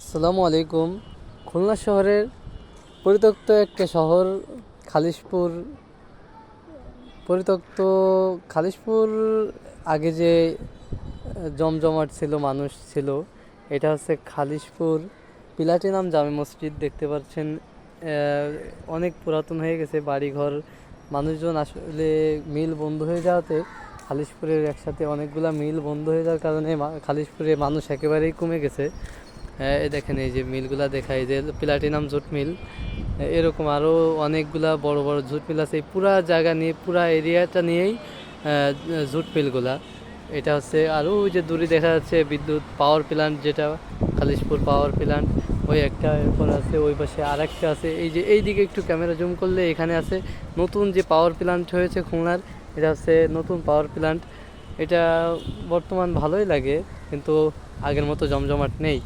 আসসালামু আলাইকুম। খুলনা শহরের পরিত্যক্ত একটা শহর খালিশপুর। পরিত্যক্ত খালিশপুর আগে যে জমজমাট ছিল, মানুষ ছিল, এটা হচ্ছে খালিশপুর প্লাটিনাম জামে মসজিদ। দেখতে পাচ্ছেন অনেক পুরাতন হয়ে গেছে বাড়িঘর, মানুষজন আসলে মিল বন্ধ হয়ে যাওয়াতে খালিশপুরের একসাথে অনেকগুলা মিল বন্ধ হয়ে যাওয়ার কারণে খালিশপুরে মানুষ একেবারেই কমে গেছে। এই দেখেন, এই যে মিলগুলা দেখায়, যে প্লাটিনাম জুট মিল, এরকম আরও অনেকগুলা বড় বড় জুট মিল আছে এই পুরা জায়গা নিয়ে, পুরা এরিয়াটা নিয়েই জুট মিলগুলা। এটা হচ্ছে আরও ওই যে দূরে দেখা যাচ্ছে বিদ্যুৎ পাওয়ার প্ল্যান্ট, যেটা খালিশপুর পাওয়ার প্ল্যান্ট, ওই একটা এরপর আছে, ওই পাশে আর একটা আছে। এই যে এই দিকে একটু ক্যামেরা জুম করলে এখানে আছে নতুন যে পাওয়ার প্ল্যান্ট হয়েছে খুলনার, এটা হচ্ছে নতুন পাওয়ার প্ল্যান্ট। এটা বর্তমান ভালোই লাগে, কিন্তু আগের মতো জমজমাট নেই।